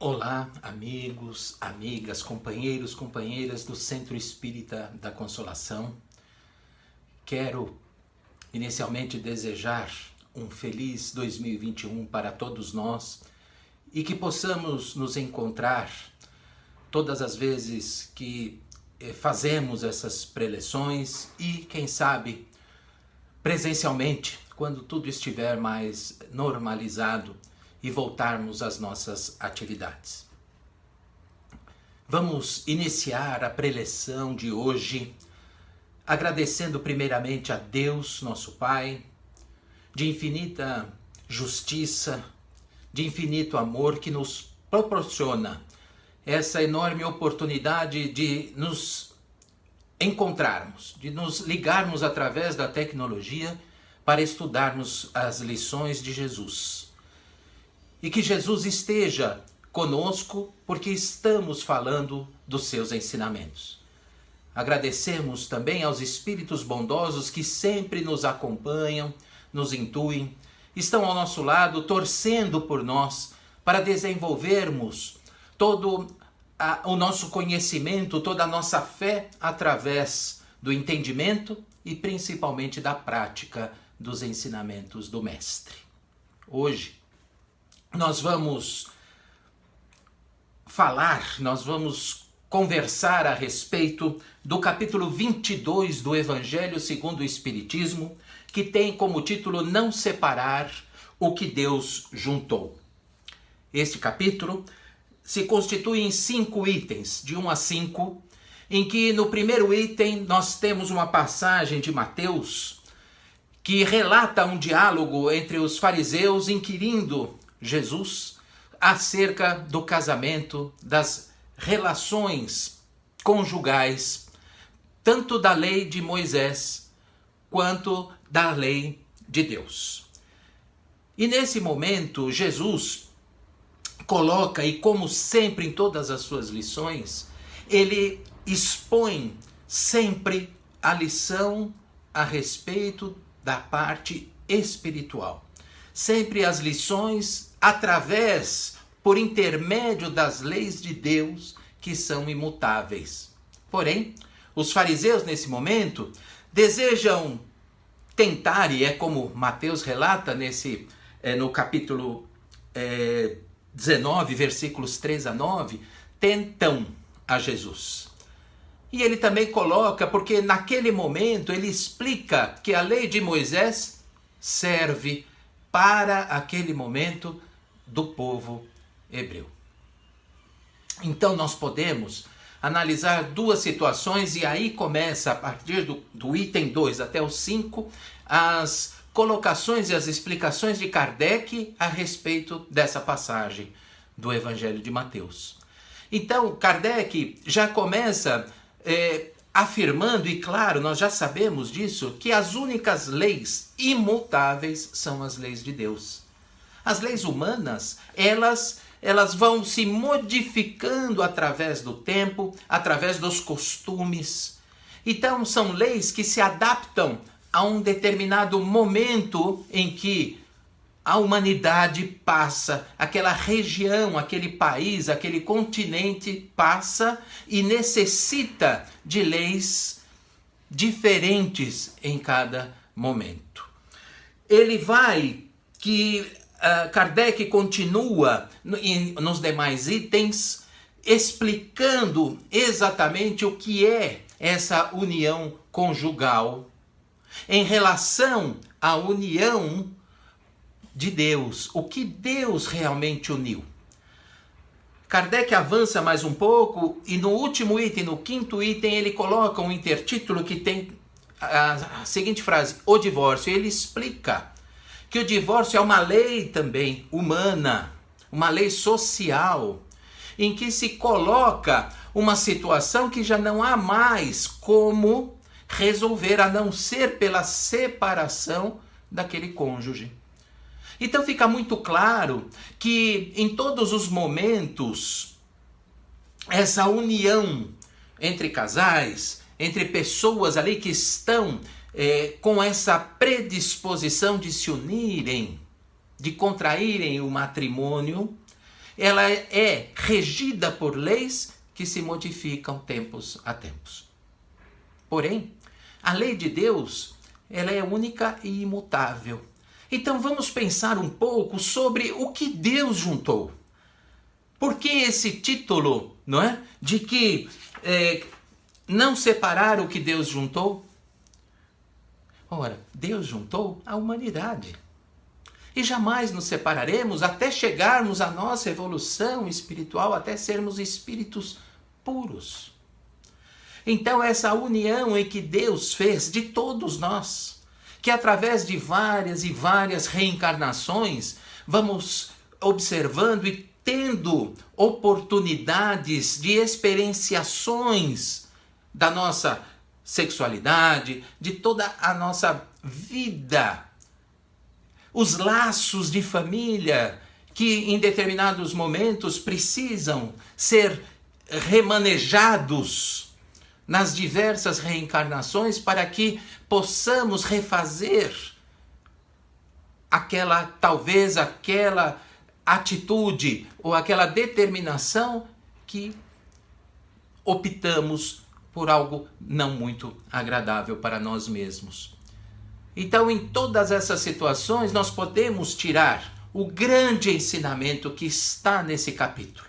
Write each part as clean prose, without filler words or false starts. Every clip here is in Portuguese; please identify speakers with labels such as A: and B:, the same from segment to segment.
A: Olá, amigos, amigas, companheiros, companheiras do Centro Espírita da Consolação. Quero inicialmente desejar um feliz 2021 para todos nós e que possamos nos encontrar todas as vezes que fazemos essas preleções e, quem sabe, presencialmente, quando tudo estiver mais normalizado e voltarmos às nossas atividades. Vamos iniciar a preleção de hoje agradecendo primeiramente a Deus, nosso Pai, de infinita justiça, de infinito amor que nos proporciona essa enorme oportunidade de nos encontrarmos, de nos ligarmos através da tecnologia para estudarmos as lições de Jesus. E que Jesus esteja conosco, porque estamos falando dos seus ensinamentos. Agradecemos também aos Espíritos bondosos que sempre nos acompanham, nos intuem, estão ao nosso lado, torcendo por nós, para desenvolvermos todo o nosso conhecimento, toda a nossa fé, através do entendimento e principalmente da prática dos ensinamentos do Mestre. Hoje, nós vamos conversar a respeito do capítulo 22 do Evangelho segundo o Espiritismo, que tem como título Não Separar o que Deus Juntou. Este capítulo se constitui em 5 itens, de 1 a 5, em que no primeiro item nós temos uma passagem de Mateus que relata um diálogo entre os fariseus inquirindo Jesus acerca do casamento, das relações conjugais, tanto da lei de Moisés quanto da lei de Deus. E nesse momento Jesus coloca, e como sempre em todas as suas lições, ele expõe sempre a lição a respeito da parte espiritual. Sempre as lições por intermédio das leis de Deus que são imutáveis. Porém, os fariseus nesse momento desejam tentar, e é como Mateus relata no capítulo 19, versículos 3 a 9, tentam a Jesus. E ele também coloca, porque naquele momento ele explica que a lei de Moisés serve para aquele momento do povo hebreu. Então nós podemos analisar 2 situações e aí começa, a partir do item 2 até o 5, as colocações e as explicações de Kardec a respeito dessa passagem do Evangelho de Mateus. Então Kardec já começa afirmando, e claro, nós já sabemos disso, que as únicas leis imutáveis são as leis de Deus. As leis humanas, elas vão se modificando através do tempo, através dos costumes. Então, são leis que se adaptam a um determinado momento em que a humanidade passa, aquela região, aquele país, aquele continente passa e necessita de leis diferentes em cada momento. Kardec continua nos demais itens explicando exatamente o que é essa união conjugal em relação à união de Deus, o que Deus realmente uniu. Kardec avança mais um pouco e no último item, no 5º item, ele coloca um intertítulo que tem a seguinte frase: o divórcio. Ele explica que o divórcio é uma lei também humana, uma lei social, em que se coloca uma situação que já não há mais como resolver, a não ser pela separação daquele cônjuge. Então fica muito claro que em todos os momentos essa união entre casais, entre pessoas ali que estão com essa predisposição de se unirem, de contraírem o matrimônio, ela é regida por leis que se modificam tempos a tempos. Porém, a lei de Deus, ela é única e imutável. Então vamos pensar um pouco sobre o que Deus juntou. Por que esse título, não é? De que não separar o que Deus juntou? Ora, Deus juntou a humanidade. E jamais nos separaremos até chegarmos à nossa evolução espiritual, até sermos espíritos puros. Então essa união em que Deus fez de todos nós, que através de várias e várias reencarnações, vamos observando e tendo oportunidades de experienciações da nossa sexualidade, de toda a nossa vida, os laços de família que em determinados momentos precisam ser remanejados nas diversas reencarnações para que possamos refazer talvez aquela atitude ou aquela determinação que optamos por algo não muito agradável para nós mesmos. Então, em todas essas situações, nós podemos tirar o grande ensinamento que está nesse capítulo.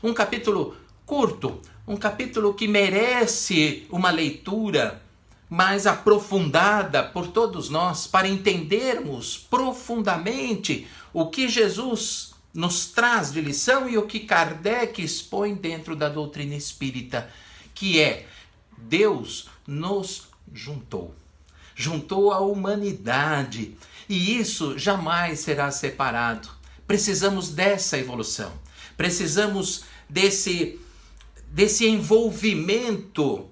A: Um capítulo curto, um capítulo que merece uma leitura mais aprofundada por todos nós, para entendermos profundamente o que Jesus nos traz de lição e o que Kardec expõe dentro da doutrina espírita, que é: Deus nos juntou. Juntou a humanidade. E isso jamais será separado. Precisamos dessa evolução. Precisamos desse envolvimento.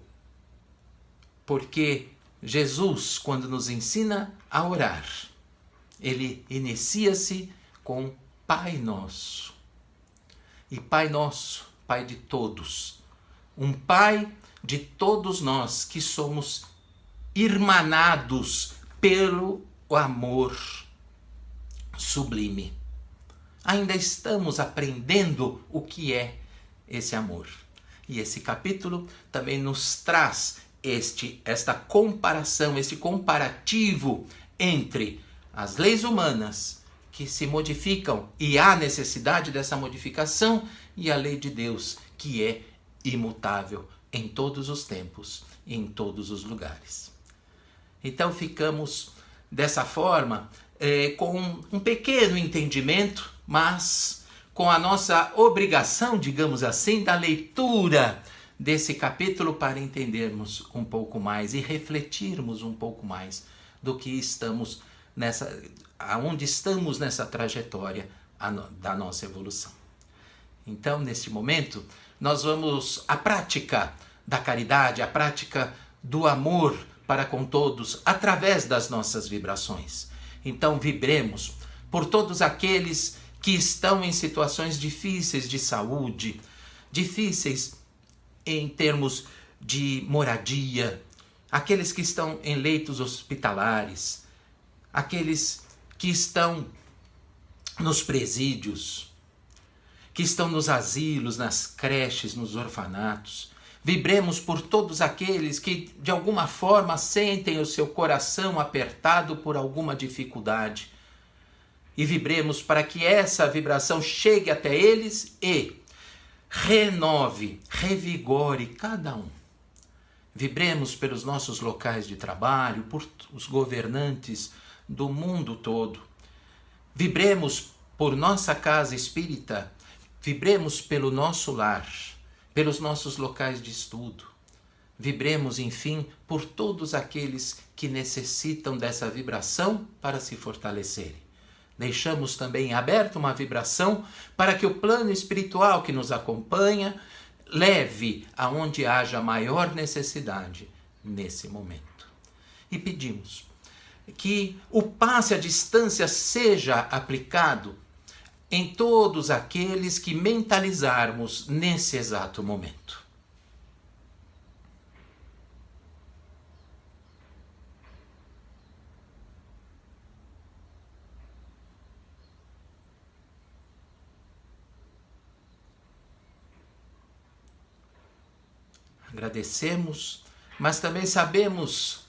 A: Porque Jesus, quando nos ensina a orar, ele inicia-se com Pai Nosso. E Pai Nosso, Pai de todos. Um Pai de todos nós que somos irmanados pelo amor sublime. Ainda estamos aprendendo o que é esse amor. E esse capítulo também nos traz esta comparação, este comparativo entre as leis humanas que se modificam e há necessidade dessa modificação, e a lei de Deus, que é imutável em todos os tempos e em todos os lugares. Então ficamos dessa forma com um pequeno entendimento, mas com a nossa obrigação, digamos assim, da leitura desse capítulo para entendermos um pouco mais e refletirmos um pouco mais do que estamos aonde estamos nessa trajetória da nossa evolução. Então, neste momento, nós vamos à prática da caridade, à prática do amor para com todos, através das nossas vibrações. Então, vibremos por todos aqueles que estão em situações difíceis de saúde, difíceis em termos de moradia, aqueles que estão em leitos hospitalares, aqueles que estão nos presídios, que estão nos asilos, nas creches, nos orfanatos. Vibremos por todos aqueles que de alguma forma sentem o seu coração apertado por alguma dificuldade. E vibremos para que essa vibração chegue até eles e renove, revigore cada um. Vibremos pelos nossos locais de trabalho, por os governantes do mundo todo. Vibremos por nossa casa espírita, vibremos pelo nosso lar, pelos nossos locais de estudo. Vibremos, enfim, por todos aqueles que necessitam dessa vibração para se fortalecerem. Deixamos também aberta uma vibração para que o plano espiritual que nos acompanha leve aonde haja maior necessidade nesse momento. E pedimos que o passe à distância seja aplicado em todos aqueles que mentalizarmos nesse exato momento. Agradecemos, mas também sabemos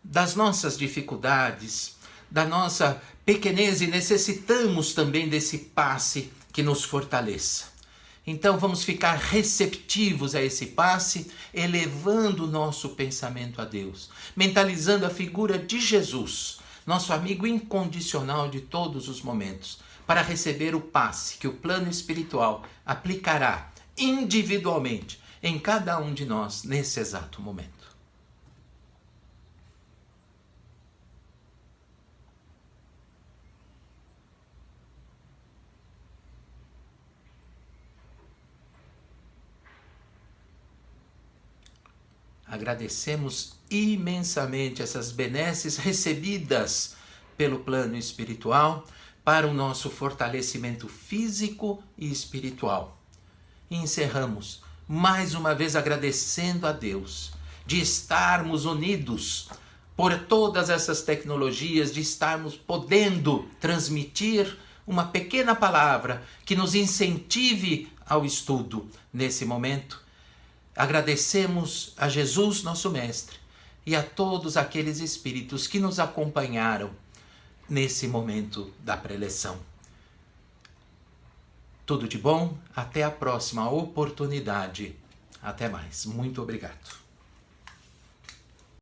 A: das nossas dificuldades, da nossa pequenez e necessitamos também desse passe que nos fortaleça. Então vamos ficar receptivos a esse passe, elevando o nosso pensamento a Deus, mentalizando a figura de Jesus, nosso amigo incondicional de todos os momentos, para receber o passe que o plano espiritual aplicará individualmente em cada um de nós nesse exato momento. Agradecemos imensamente essas benesses recebidas pelo plano espiritual para o nosso fortalecimento físico e espiritual. E encerramos mais uma vez agradecendo a Deus de estarmos unidos por todas essas tecnologias, de estarmos podendo transmitir uma pequena palavra que nos incentive ao estudo nesse momento. Agradecemos a Jesus, nosso Mestre, e a todos aqueles espíritos que nos acompanharam nesse momento da preleção. Tudo de bom, até a próxima oportunidade. Até mais. Muito obrigado.